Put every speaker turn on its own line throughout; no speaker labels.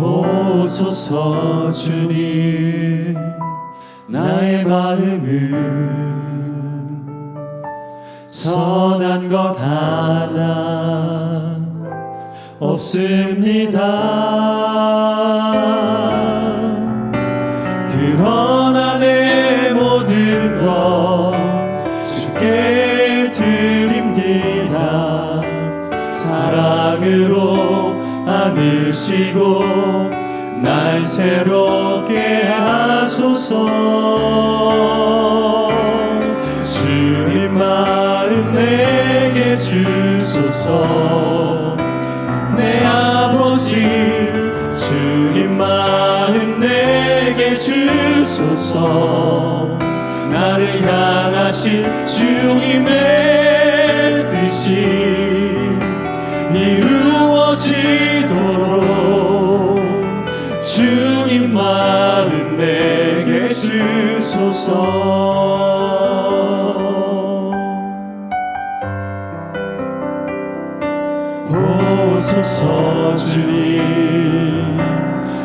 보소서 주님, 나의 마음은 선한 것 하나 없습니다. 그러나 내 모든 것 주께 드립니다. 사랑으로 안으시고 날 새롭게 하소서. 주님 마음 내게 주소서. 내 아버지 주님 마음 내게 주소서. 나를 향하신 주님의 뜻이 이루어지도록 주님 마음 내게 주소서. 보소서 주님,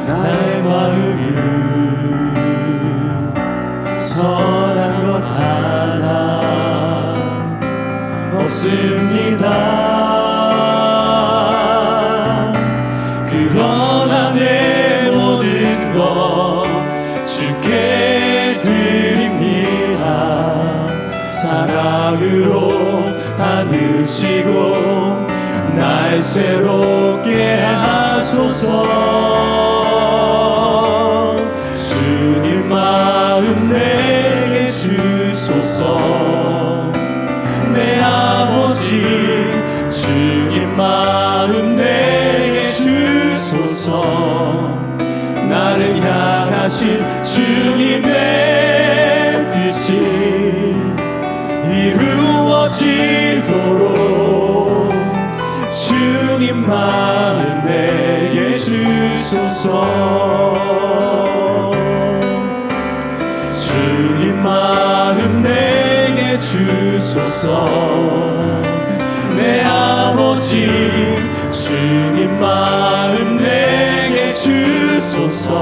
나의 마음은 선한 것 하나 없습니다. 그러나 내 모든 것 주께 드립니다. 사랑으로 안으시고 날 새롭게 하소서. 주님 마음 내게 주소서. 내 아버지 주님 마음 내게 주소서. 나를 향하신 주님의 뜻이 이루어지도록 주님 마음 내게 주소서. 주님 마음 내게 주소서. 내 아버지 주님 마음 내게 주소서.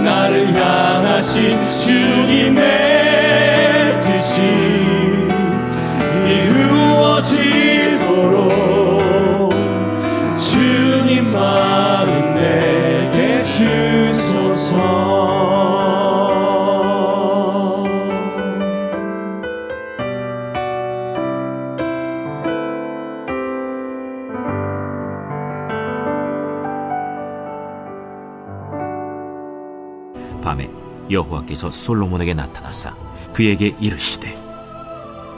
나를 향하신 주님의 뜻이 이루어지도록 주님 마음 내게 주소서.
밤에 여호와께서 솔로몬에게 나타나사 그에게 이르시되,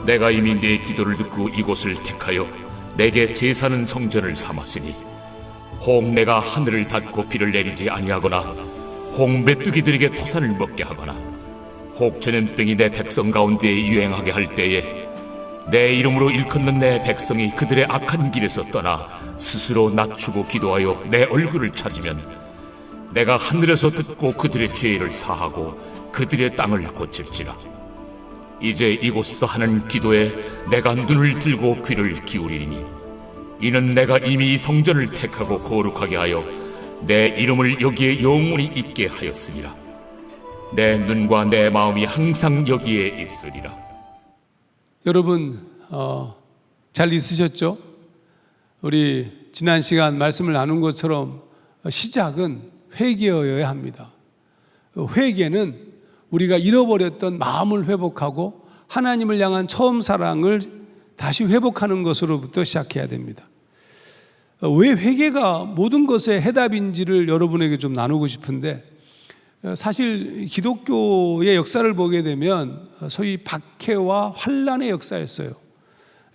내가 이미 네 기도를 듣고 이곳을 택하여 내게 제사는 성전을 삼았으니 혹 내가 하늘을 닫고 비를 내리지 아니하거나 혹 메뚜기들에게 토산을 먹게 하거나 혹 전염병이 내 백성 가운데에 유행하게 할 때에 내 이름으로 일컫는 내 백성이 그들의 악한 길에서 떠나 스스로 낮추고 기도하여 내 얼굴을 찾으면 내가 하늘에서 듣고 그들의 죄를 사하고 그들의 땅을 고칠지라. 이제 이곳에서 하는 기도에 내가 눈을 들고 귀를 기울이니 이는 내가 이미 이 성전을 택하고 거룩하게 하여 내 이름을 여기에 영원히 있게 하였으니라. 내 눈과 내 마음이 항상 여기에 있으리라.
여러분 잘 있으셨죠? 우리 지난 시간 말씀을 나눈 것처럼 시작은 회개여야 합니다. 회개는 우리가 잃어버렸던 마음을 회복하고 하나님을 향한 처음 사랑을 다시 회복하는 것으로부터 시작해야 됩니다. 왜 회개가 모든 것의 해답인지를 여러분에게 좀 나누고 싶은데, 사실 기독교의 역사를 보게 되면 소위 박해와 환란의 역사였어요.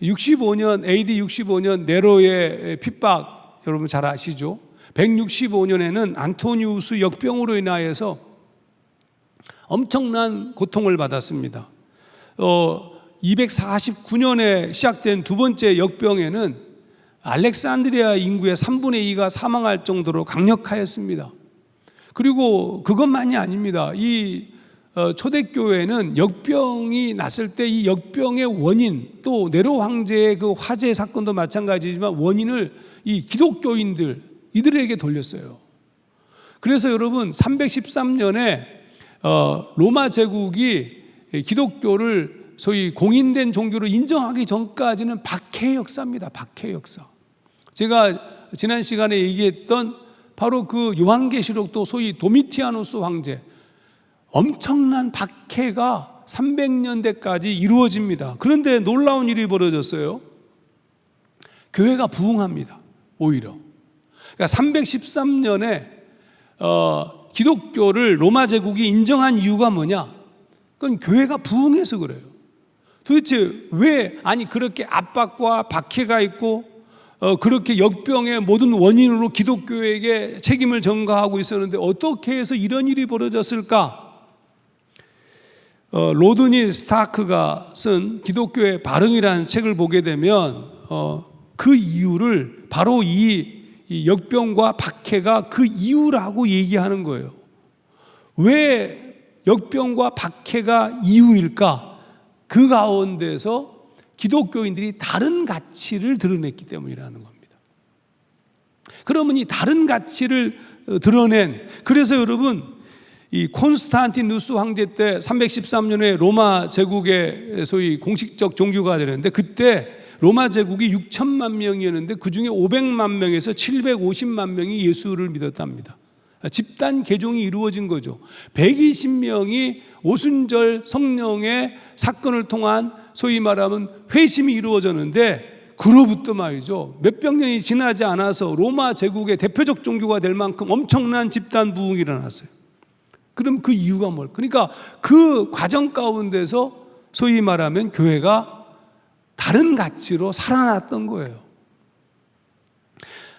65년 AD 65년 네로의 핍박 여러분 잘 아시죠? 165년에는 안토니우스 역병으로 인하여서 엄청난 고통을 받았습니다. 249년에 시작된 두 번째 역병에는 알렉산드리아 인구의 3분의 2가 사망할 정도로 강력하였습니다. 그리고 그것만이 아닙니다. 이 초대교회는 역병이 났을 때 이 역병의 원인, 또 네로 황제의 그 화재 사건도 마찬가지지만 원인을 이 기독교인들 이들에게 돌렸어요. 그래서 여러분 313년에 로마 제국이 기독교를 소위 공인된 종교로 인정하기 전까지는 박해의 역사입니다. 박해의 역사. 제가 지난 시간에 얘기했던 바로 그 요한계시록도 소위 도미티아누스 황제, 엄청난 박해가 300년대까지 이루어집니다. 그런데 놀라운 일이 벌어졌어요. 교회가 부흥합니다. 오히려. 그러니까 313년에 기독교를 로마 제국이 인정한 이유가 뭐냐? 그건 교회가 부흥해서 그래요. 도대체 왜, 아니 그렇게 압박과 박해가 있고 그렇게 역병의 모든 원인으로 기독교에게 책임을 전가하고 있었는데 어떻게 해서 이런 일이 벌어졌을까? 로드니 스타크가 쓴 기독교의 발흥이라는 책을 보게 되면 그 이유를 바로 이 역병과 박해가 그 이유라고 얘기하는 거예요. 왜 역병과 박해가 이유일까? 그 가운데서 기독교인들이 다른 가치를 드러냈기 때문이라는 겁니다. 그러면 이 다른 가치를 드러낸, 그래서 여러분 이 콘스탄티누스 황제 때 313년에 로마 제국의 소위 공식적 종교가 되는데, 그때 로마 제국이 6천만 명이었는데 그 중에 500만 명에서 750만 명이 예수를 믿었답니다. 집단 개종이 이루어진 거죠. 120명이 오순절 성령의 사건을 통한 소위 말하면 회심이 이루어졌는데, 그로부터 말이죠, 몇백 년이 지나지 않아서 로마 제국의 대표적 종교가 될 만큼 엄청난 집단 부흥이 일어났어요. 그럼 그 이유가 뭘? 그러니까 그 과정 가운데서 소위 말하면 교회가 다른 가치로 살아났던 거예요.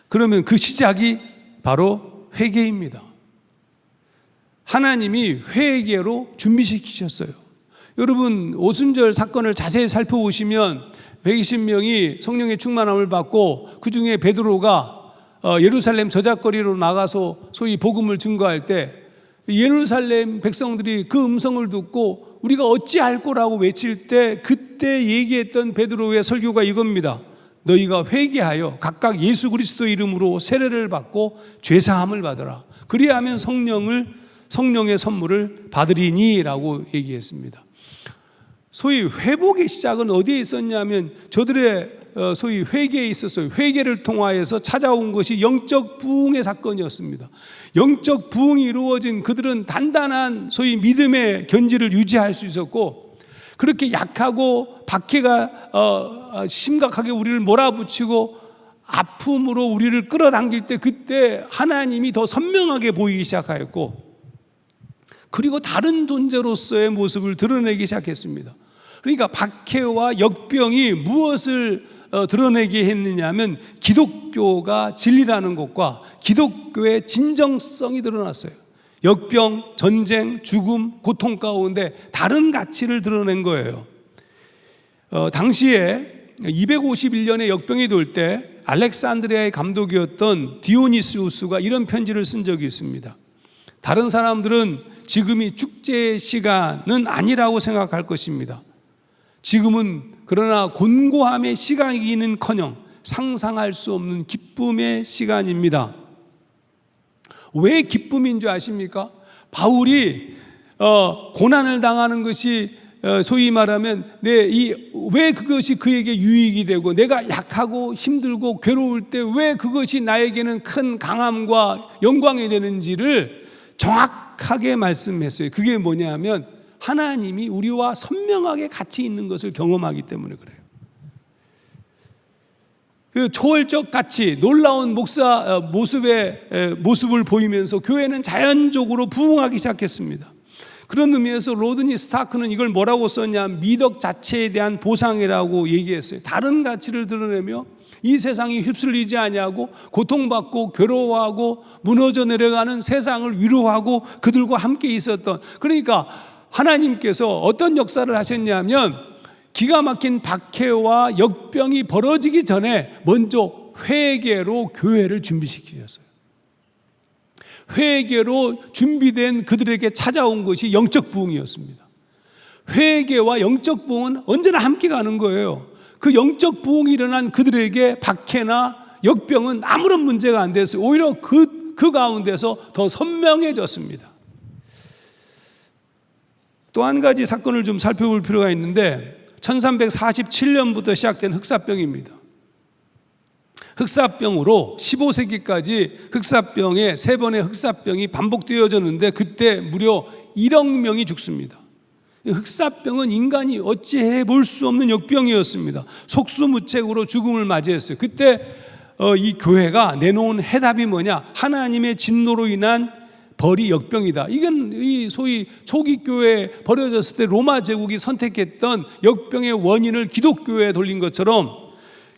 그러면 그 시작이 바로 회개입니다. 하나님이 회개로 준비시키셨어요. 여러분 오순절 사건을 자세히 살펴보시면 120명이 성령의 충만함을 받고, 그 중에 베드로가 예루살렘 저작거리로 나가서 소위 복음을 증거할 때 예루살렘 백성들이 그 음성을 듣고 우리가 어찌할 거라고 외칠 때, 그때 얘기했던 베드로의 설교가 이겁니다. 너희가 회개하여 각각 예수 그리스도 이름으로 세례를 받고 죄사함을 받으라. 그리하면 성령의 선물을 받으리니 라고 얘기했습니다. 소위 회복의 시작은 어디에 있었냐면 저들의 소위 회개에 있었어요. 회개를 통하여서 찾아온 것이 영적 부흥의 사건이었습니다. 영적 부흥이 이루어진 그들은 단단한 소위 믿음의 견지를 유지할 수 있었고, 그렇게 약하고 박해가 심각하게 우리를 몰아붙이고 아픔으로 우리를 끌어당길 때, 그때 하나님이 더 선명하게 보이기 시작하였고, 그리고 다른 존재로서의 모습을 드러내기 시작했습니다. 그러니까 박해와 역병이 무엇을 드러내게 했느냐 하면 기독교가 진리라는 것과 기독교의 진정성이 드러났어요. 역병, 전쟁, 죽음, 고통 가운데 다른 가치를 드러낸 거예요. 당시에 251년에 역병이 돌 때 알렉산드리아의 감독이었던 디오니시우스가 이런 편지를 쓴 적이 있습니다. 다른 사람들은 지금이 축제의 시간은 아니라고 생각할 것입니다. 지금은 그러나 곤고함의 시간이기는커녕 상상할 수 없는 기쁨의 시간입니다. 왜 기쁨인 줄 아십니까? 바울이 고난을 당하는 것이 소위 말하면 왜 그것이 그에게 유익이 되고, 내가 약하고 힘들고 괴로울 때 왜 그것이 나에게는 큰 강함과 영광이 되는지를 정확하게 말씀했어요. 그게 뭐냐면 하나님이 우리와 선명하게 같이 있는 것을 경험하기 때문에 그래요. 그 초월적 가치, 놀라운 목사 모습을 보이면서 교회는 자연적으로 부흥하기 시작했습니다. 그런 의미에서 로드니 스타크는 이걸 뭐라고 썼냐, 미덕 자체에 대한 보상이라고 얘기했어요. 다른 가치를 드러내며 이 세상이 휩쓸리지 아니하고 고통받고 괴로워하고 무너져 내려가는 세상을 위로하고 그들과 함께 있었던, 그러니까 하나님께서 어떤 역사를 하셨냐면 기가 막힌 박해와 역병이 벌어지기 전에 먼저 회개로 교회를 준비시키셨어요. 회개로 준비된 그들에게 찾아온 것이 영적 부흥이었습니다. 회개와 영적 부흥은 언제나 함께 가는 거예요. 그 영적 부흥이 일어난 그들에게 박해나 역병은 아무런 문제가 안 됐어요. 오히려 그 그 가운데서 더 선명해졌습니다. 또 한 가지 사건을 좀 살펴볼 필요가 있는데 1347년부터 시작된 흑사병입니다. 흑사병으로 15세기까지 흑사병에 3번의 흑사병이 반복되어졌는데 그때 무려 1억 명이 죽습니다. 흑사병은 인간이 어찌해 볼 수 없는 역병이었습니다. 속수무책으로 죽음을 맞이했어요. 그때 이 교회가 내놓은 해답이 뭐냐? 하나님의 진노로 인한 벌이 역병이다. 이건 이 소위 초기 교회에 버려졌을 때 로마 제국이 선택했던 역병의 원인을 기독교에 돌린 것처럼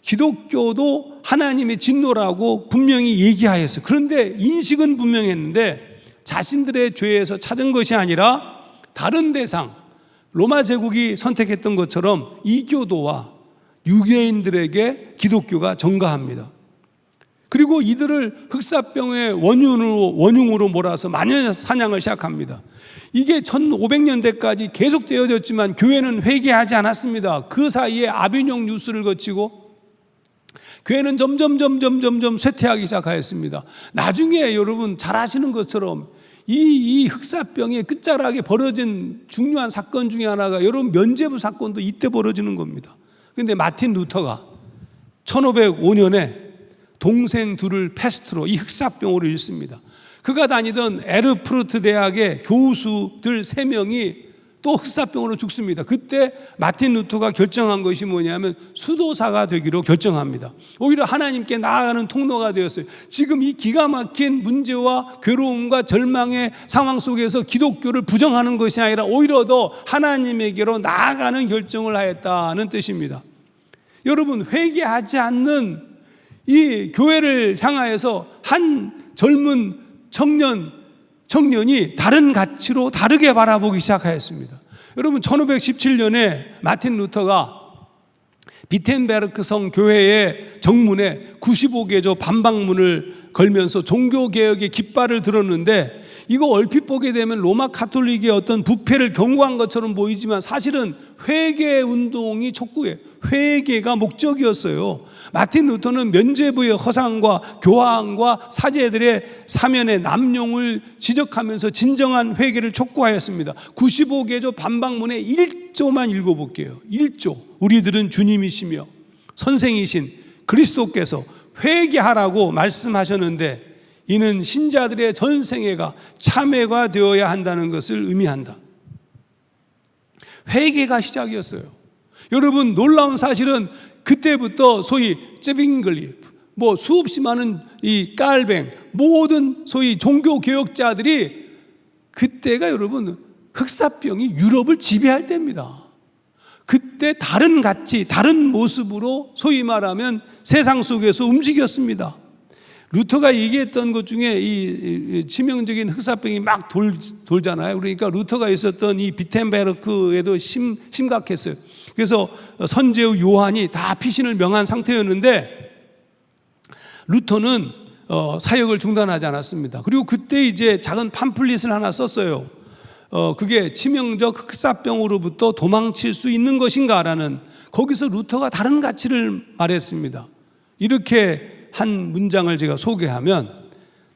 기독교도 하나님의 진노라고 분명히 얘기하였어요. 그런데 인식은 분명했는데 자신들의 죄에서 찾은 것이 아니라 다른 대상, 로마 제국이 선택했던 것처럼 이교도와 유대인들에게 기독교가 전가합니다. 그리고 이들을 흑사병의 원흉으로 몰아서 마녀 사냥을 시작합니다. 이게 1500년대까지 계속되어졌지만 교회는 회개하지 않았습니다. 그 사이에 아비뇽 뉴스를 거치고 교회는 점점 쇠퇴하기 시작하였습니다. 나중에 여러분 잘 아시는 것처럼 이 흑사병의 끝자락에 벌어진 중요한 사건 중에 하나가 여러분 면죄부 사건도 이때 벌어지는 겁니다. 그런데 마틴 루터가 1505년에 동생 둘을 패스트로 이 흑사병으로 잃습니다. 그가 다니던 에르푸르트 대학의 교수들 3명이 또 흑사병으로 죽습니다. 그때 마틴 루터가 결정한 것이 뭐냐면 수도사가 되기로 결정합니다. 오히려 하나님께 나아가는 통로가 되었어요. 지금 이 기가 막힌 문제와 괴로움과 절망의 상황 속에서 기독교를 부정하는 것이 아니라 오히려 더 하나님에게로 나아가는 결정을 하였다는 뜻입니다. 여러분, 회개하지 않는 이 교회를 향하여서 한 젊은 청년이 다른 가치로 다르게 바라보기 시작하였습니다. 여러분 1517년에 마틴 루터가 비텐베르크 성 교회의 정문에 95개조 반박문을 걸면서 종교개혁의 깃발을 들었는데 이거 얼핏 보게 되면 로마 카톨릭의 어떤 부패를 경고한 것처럼 보이지만 사실은 회개 운동이 촉구예요. 회개가 목적이었어요. 마틴 루터는 면죄부의 허상과 교황과 사제들의 사면의 남용을 지적하면서 진정한 회개를 촉구하였습니다. 95개조 반박문의 1조만 읽어볼게요. 1조. 우리들은 주님이시며 선생이신 그리스도께서 회개하라고 말씀하셨는데 이는 신자들의 전생애가 참회가 되어야 한다는 것을 의미한다. 회개가 시작이었어요. 여러분, 놀라운 사실은 그때부터 소위 제빙글리, 수없이 많은 이 깔뱅, 모든 소위 종교개혁자들이 그때가 여러분 흑사병이 유럽을 지배할 때입니다. 그때 다른 가치, 다른 모습으로 소위 말하면 세상 속에서 움직였습니다. 루터가 얘기했던 것 중에 이 치명적인 흑사병이 막 돌잖아요. 그러니까 루터가 있었던 이 비텐베르크에도 심각했어요. 그래서 선제후 요한이 다 피신을 명한 상태였는데 루터는 사역을 중단하지 않았습니다. 그리고 그때 이제 작은 팜플릿을 하나 썼어요. 그게 치명적 흑사병으로부터 도망칠 수 있는 것인가라는, 거기서 루터가 다른 가치를 말했습니다. 이렇게 한 문장을 제가 소개하면,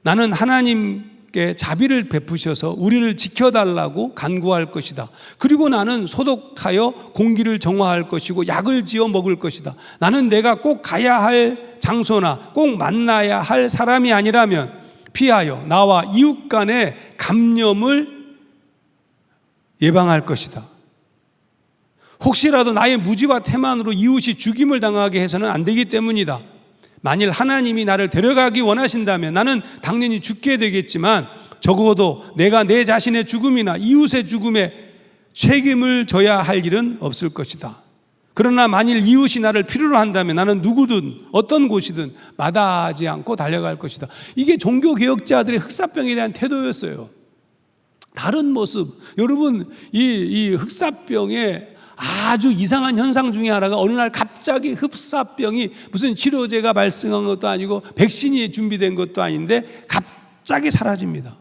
나는 하나님께 자비를 베푸셔서 우리를 지켜달라고 간구할 것이다. 그리고 나는 소독하여 공기를 정화할 것이고 약을 지어 먹을 것이다. 나는 내가 꼭 가야 할 장소나 꼭 만나야 할 사람이 아니라면 피하여 나와 이웃 간의 감염을 예방할 것이다. 혹시라도 나의 무지와 태만으로 이웃이 죽임을 당하게 해서는 안 되기 때문이다. 만일 하나님이 나를 데려가기 원하신다면 나는 당연히 죽게 되겠지만 적어도 내가 내 자신의 죽음이나 이웃의 죽음에 책임을 져야 할 일은 없을 것이다. 그러나 만일 이웃이 나를 필요로 한다면 나는 누구든 어떤 곳이든 마다하지 않고 달려갈 것이다. 이게 종교개혁자들의 흑사병에 대한 태도였어요. 다른 모습. 여러분, 이 흑사병의 아주 이상한 현상 중에 하나가 어느 날 갑자기 흑사병이 무슨 치료제가 발생한 것도 아니고 백신이 준비된 것도 아닌데 갑자기 사라집니다.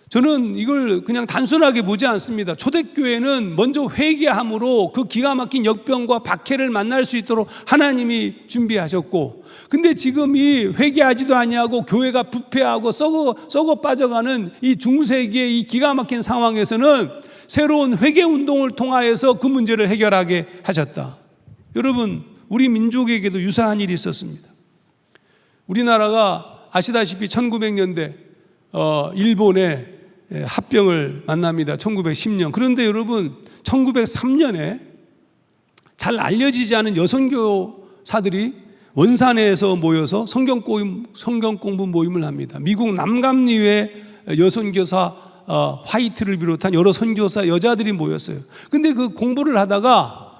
저는 이걸 그냥 단순하게 보지 않습니다. 초대교회는 먼저 회개함으로 그 기가 막힌 역병과 박해를 만날 수 있도록 하나님이 준비하셨고, 근데 지금 이 회개하지도 아니하고 교회가 부패하고 썩어 빠져가는 이 중세기의 이 기가 막힌 상황에서는 새로운 회개 운동을 통하여서 그 문제를 해결하게 하셨다. 여러분, 우리 민족에게도 유사한 일이 있었습니다. 우리나라가 아시다시피 1900년대 일본의 합병을 만납니다. 1910년. 그런데 여러분, 1903년에 잘 알려지지 않은 여선교사들이 원산에서 모여서 성경 공부 모임을 합니다. 미국 남감리의 여선교사 화이트를 비롯한 여러 선교사 여자들이 모였어요. 근데 그 공부를 하다가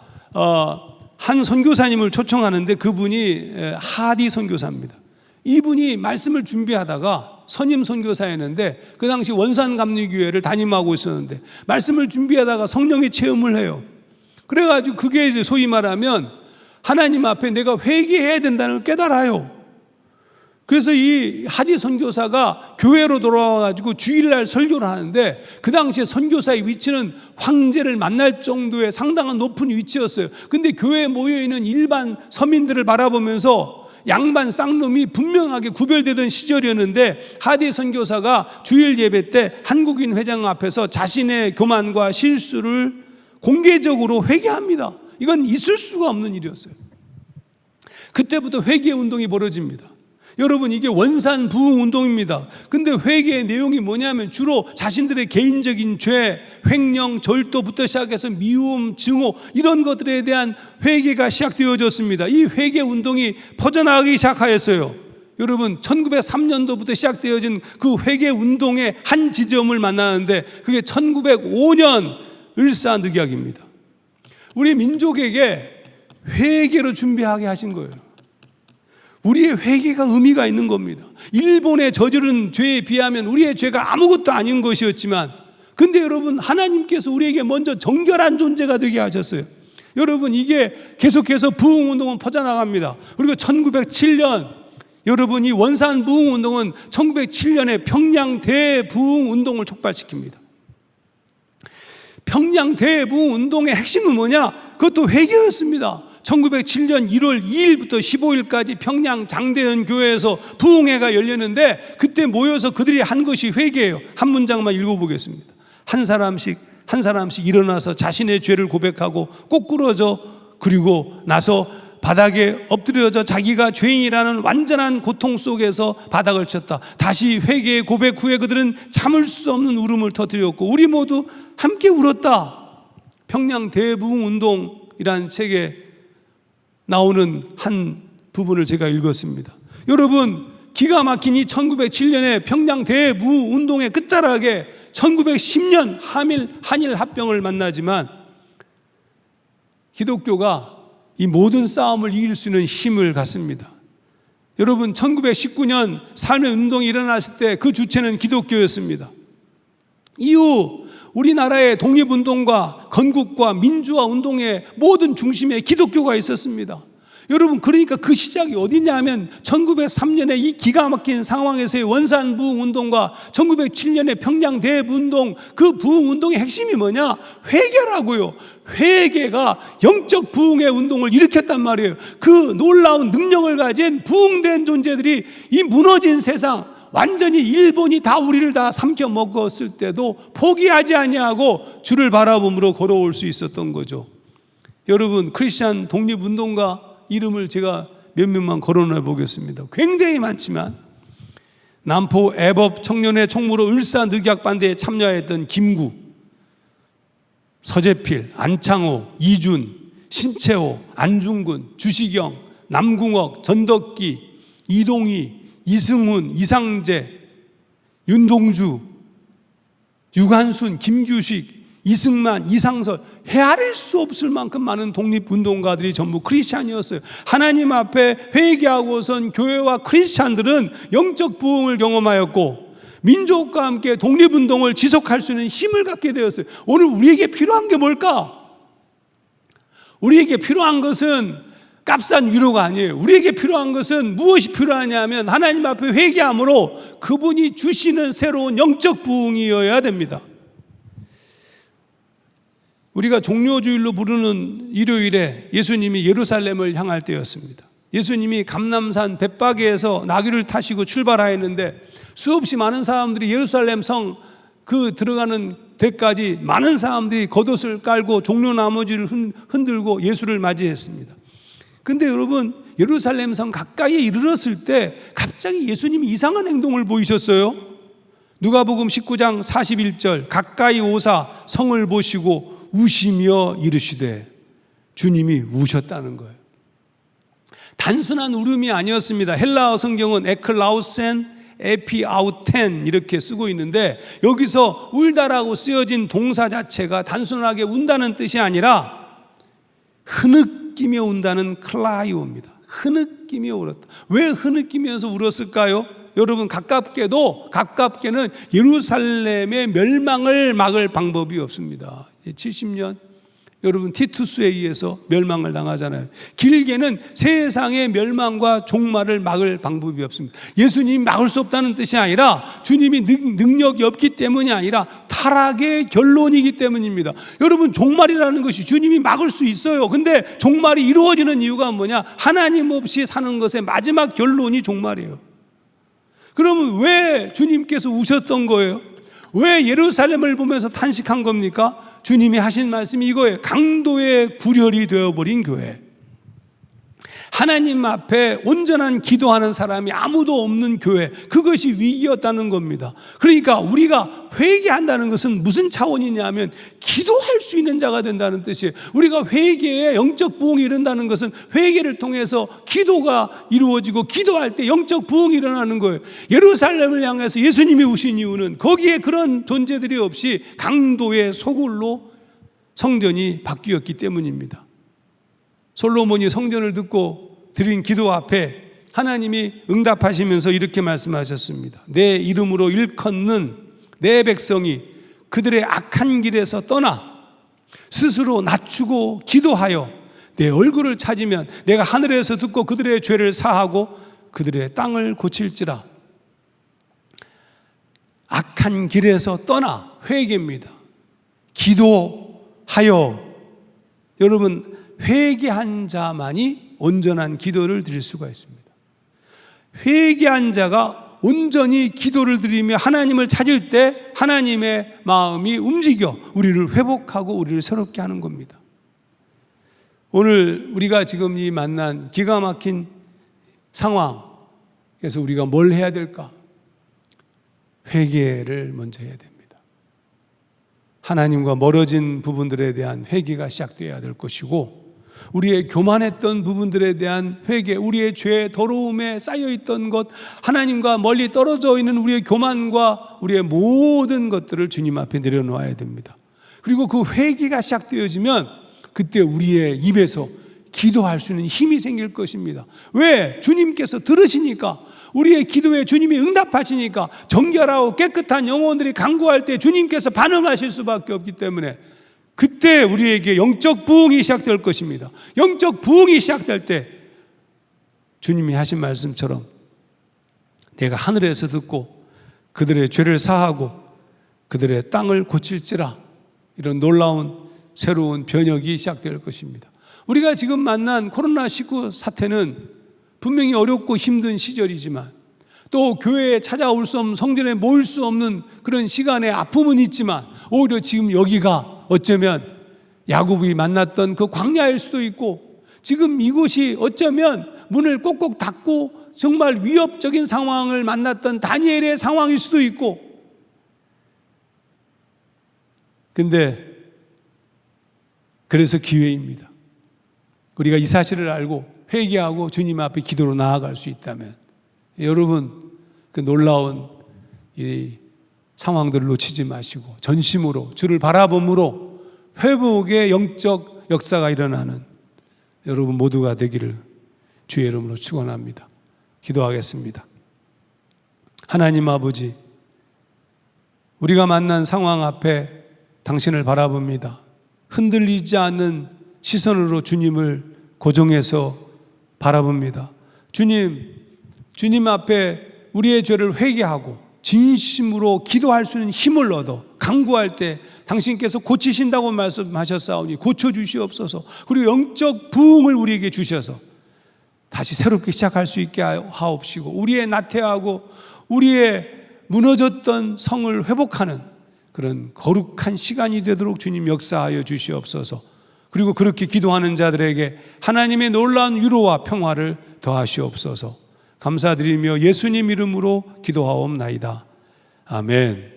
한 선교사님을 초청하는데 그분이 하디 선교사입니다. 이분이 말씀을 준비하다가 선임 선교사였는데 그 당시 원산감리교회를 담임하고 있었는데 말씀을 준비하다가 성령의 체험을 해요. 그래가지고 그게 이제 소위 말하면 하나님 앞에 내가 회개해야 된다는 걸 깨달아요. 그래서 이 하디 선교사가 교회로 돌아와가지고 주일날 설교를 하는데 그 당시에 선교사의 위치는 황제를 만날 정도의 상당한 높은 위치였어요. 근데 교회에 모여있는 일반 서민들을 바라보면서 양반 쌍놈이 분명하게 구별되던 시절이었는데 하디 선교사가 주일 예배 때 한국인 회장 앞에서 자신의 교만과 실수를 공개적으로 회개합니다. 이건 있을 수가 없는 일이었어요. 그때부터 회개 운동이 벌어집니다. 여러분, 이게 원산 부흥 운동입니다. 근데 회개의 내용이 뭐냐면 주로 자신들의 개인적인 죄, 횡령, 절도부터 시작해서 미움, 증오 이런 것들에 대한 회개가 시작되어졌습니다. 이 회개 운동이 퍼져나가기 시작하였어요. 여러분, 1903년도부터 시작되어진 그 회개 운동의 한 지점을 만나는데 그게 1905년 을사늑약입니다. 우리 민족에게 회개로 준비하게 하신 거예요. 우리의 회개가 의미가 있는 겁니다. 일본의 저지른 죄에 비하면 우리의 죄가 아무것도 아닌 것이었지만, 근데 여러분, 하나님께서 우리에게 먼저 정결한 존재가 되게 하셨어요. 여러분, 이게 계속해서 부흥운동은 퍼져나갑니다. 그리고 1907년, 여러분, 이 원산 부흥운동은 1907년에 평양 대부흥운동을 촉발시킵니다. 평양 대부흥운동의 핵심은 뭐냐? 그것도 회개였습니다. 1907년 1월 2일부터 15일까지 평양 장대현 교회에서 부흥회가 열렸는데 그때 모여서 그들이 한 것이 회개예요. 한 문장만 읽어보겠습니다. 한 사람씩 일어나서 자신의 죄를 고백하고 꼬꾸러져 그리고 나서 바닥에 엎드려져 자기가 죄인이라는 완전한 고통 속에서 바닥을 쳤다. 다시 회개의 고백 후에 그들은 참을 수 없는 울음을 터뜨렸고 우리 모두 함께 울었다. 평양 대부흥운동이라는 책에 나오는 한 부분을 제가 읽었습니다. 여러분, 기가 막힌 이 1907년에 평양 대부운동의 끝자락에 1910년 한일 합병을 만나지만 기독교가 이 모든 싸움을 이길 수 있는 힘을 갖습니다. 여러분, 1919년 삶의 운동이 일어났을 때 그 주체는 기독교였습니다. 이후 우리나라의 독립운동과 건국과 민주화 운동의 모든 중심에 기독교가 있었습니다. 여러분, 그러니까 그 시작이 어디냐면 1903년에 이 기가 막힌 상황에서의 원산 부흥운동과 1907년의 평양 대부운동, 그 부흥운동의 핵심이 뭐냐? 회개라고요. 회개가 영적 부흥의 운동을 일으켰단 말이에요. 그 놀라운 능력을 가진 부흥된 존재들이 이 무너진 세상, 완전히 일본이 다 우리를 다 삼켜 먹었을 때도 포기하지 아니하고 주를 바라봄으로 걸어올 수 있었던 거죠. 여러분, 크리스찬 독립운동가 이름을 제가 몇몇만 거론해 보겠습니다. 굉장히 많지만 남포 애법 청년회 총무로 을사늑약반대에 참여했던 김구, 서재필, 안창호, 이준, 신채호, 안중근, 주시경, 남궁옥, 전덕기, 이동희, 이승훈, 이상재, 윤동주, 유관순, 김규식, 이승만, 이상설, 헤아릴 수 없을 만큼 많은 독립운동가들이 전부 크리스찬이었어요. 하나님 앞에 회개하고선 교회와 크리스찬들은 영적 부흥을 경험하였고 민족과 함께 독립운동을 지속할 수 있는 힘을 갖게 되었어요. 오늘 우리에게 필요한 게 뭘까? 우리에게 필요한 것은 값싼 위로가 아니에요. 우리에게 필요한 것은 무엇이 필요하냐면 하나님 앞에 회개함으로 그분이 주시는 새로운 영적 부흥이어야 됩니다. 우리가 종료주일로 부르는 일요일에 예수님이 예루살렘을 향할 때였습니다. 예수님이 감람산 벳바게에서 나귀를 타시고 출발하였는데 수없이 많은 사람들이 예루살렘 성 그 들어가는 데까지 많은 사람들이 겉옷을 깔고 종려나머지를 흔들고 예수를 맞이했습니다. 근데 여러분, 예루살렘 성 가까이에 이르렀을 때 갑자기 예수님이 이상한 행동을 보이셨어요. 누가복음 19장 41절, 가까이 오사 성을 보시고 우시며 이르시되, 주님이 우셨다는 거예요. 단순한 울음이 아니었습니다. 헬라어 성경은 에클라우센 에피아우텐 이렇게 쓰고 있는데, 여기서 울다라고 쓰여진 동사 자체가 단순하게 운다는 뜻이 아니라 흐느끼며 운다는 클라이오입니다. 흐느끼며 울었다. 왜 흐느끼면서 울었을까요? 여러분, 가깝게는 예루살렘의 멸망을 막을 방법이 없습니다. 70년 여러분 티투스에 의해서 멸망을 당하잖아요. 길게는 세상의 멸망과 종말을 막을 방법이 없습니다. 예수님이 막을 수 없다는 뜻이 아니라 주님이 능력이 없기 때문이 아니라 타락의 결론이기 때문입니다. 여러분, 종말이라는 것이 주님이 막을 수 있어요. 근데 종말이 이루어지는 이유가 뭐냐? 하나님 없이 사는 것의 마지막 결론이 종말이에요. 그러면 왜 주님께서 우셨던 거예요? 왜 예루살렘을 보면서 탄식한 겁니까? 주님이 하신 말씀이 이거예요. 강도의 구렬이 되어버린 교회. 하나님 앞에 온전한 기도하는 사람이 아무도 없는 교회, 그것이 위기였다는 겁니다. 그러니까 우리가 회개한다는 것은 무슨 차원이냐면 기도할 수 있는 자가 된다는 뜻이에요. 우리가 회개에 영적 부흥이 이른다는 것은 회개를 통해서 기도가 이루어지고 기도할 때 영적 부흥이 일어나는 거예요. 예루살렘을 향해서 예수님이 오신 이유는 거기에 그런 존재들이 없이 강도의 소굴로 성전이 바뀌었기 때문입니다. 솔로몬이 성전을 듣고 드린 기도 앞에 하나님이 응답하시면서 이렇게 말씀하셨습니다. 내 이름으로 일컫는 내 백성이 그들의 악한 길에서 떠나 스스로 낮추고 기도하여 내 얼굴을 찾으면 내가 하늘에서 듣고 그들의 죄를 사하고 그들의 땅을 고칠지라. 악한 길에서 떠나, 회개입니다. 기도하여. 여러분, 회개한 자만이 온전한 기도를 드릴 수가 있습니다. 회개한 자가 온전히 기도를 드리며 하나님을 찾을 때 하나님의 마음이 움직여 우리를 회복하고 우리를 새롭게 하는 겁니다. 오늘 우리가 지금 이 만난 기가 막힌 상황에서 우리가 뭘 해야 될까? 회개를 먼저 해야 됩니다. 하나님과 멀어진 부분들에 대한 회개가 시작되어야 될 것이고, 우리의 교만했던 부분들에 대한 회개, 우리의 죄, 더러움에 쌓여있던 것, 하나님과 멀리 떨어져 있는 우리의 교만과 우리의 모든 것들을 주님 앞에 내려놓아야 됩니다. 그리고 그 회개가 시작되어지면 그때 우리의 입에서 기도할 수 있는 힘이 생길 것입니다. 왜? 주님께서 들으시니까, 우리의 기도에 주님이 응답하시니까, 정결하고 깨끗한 영혼들이 간구할 때 주님께서 반응하실 수밖에 없기 때문에 그때 우리에게 영적 부흥이 시작될 것입니다. 영적 부흥이 시작될 때 주님이 하신 말씀처럼 내가 하늘에서 듣고 그들의 죄를 사하고 그들의 땅을 고칠지라, 이런 놀라운 새로운 변혁이 시작될 것입니다. 우리가 지금 만난 코로나19 사태는 분명히 어렵고 힘든 시절이지만, 또 교회에 찾아올 수 없는, 성전에 모일 수 없는 그런 시간의 아픔은 있지만, 오히려 지금 여기가 어쩌면 야곱이 만났던 그 광야일 수도 있고, 지금 이곳이 어쩌면 문을 꼭꼭 닫고 정말 위협적인 상황을 만났던 다니엘의 상황일 수도 있고, 근데 그래서 기회입니다. 우리가 이 사실을 알고 회개하고 주님 앞에 기도로 나아갈 수 있다면, 여러분, 그 놀라운 이 상황들을 놓치지 마시고 전심으로 주를 바라봄으로 회복의 영적 역사가 일어나는 여러분 모두가 되기를 주의 이름으로 축원합니다. 기도하겠습니다. 하나님 아버지, 우리가 만난 상황 앞에 당신을 바라봅니다. 흔들리지 않는 시선으로 주님을 고정해서 바라봅니다. 주님 앞에 우리의 죄를 회개하고 진심으로 기도할 수 있는 힘을 얻어 간구할 때 당신께서 고치신다고 말씀하셨사오니 고쳐주시옵소서. 그리고 영적 부흥을 우리에게 주셔서 다시 새롭게 시작할 수 있게 하옵시고 우리의 나태하고 우리의 무너졌던 성을 회복하는 그런 거룩한 시간이 되도록 주님 역사하여 주시옵소서. 그리고 그렇게 기도하는 자들에게 하나님의 놀라운 위로와 평화를 더하시옵소서. 감사드리며 예수님 이름으로 기도하옵나이다. 아멘.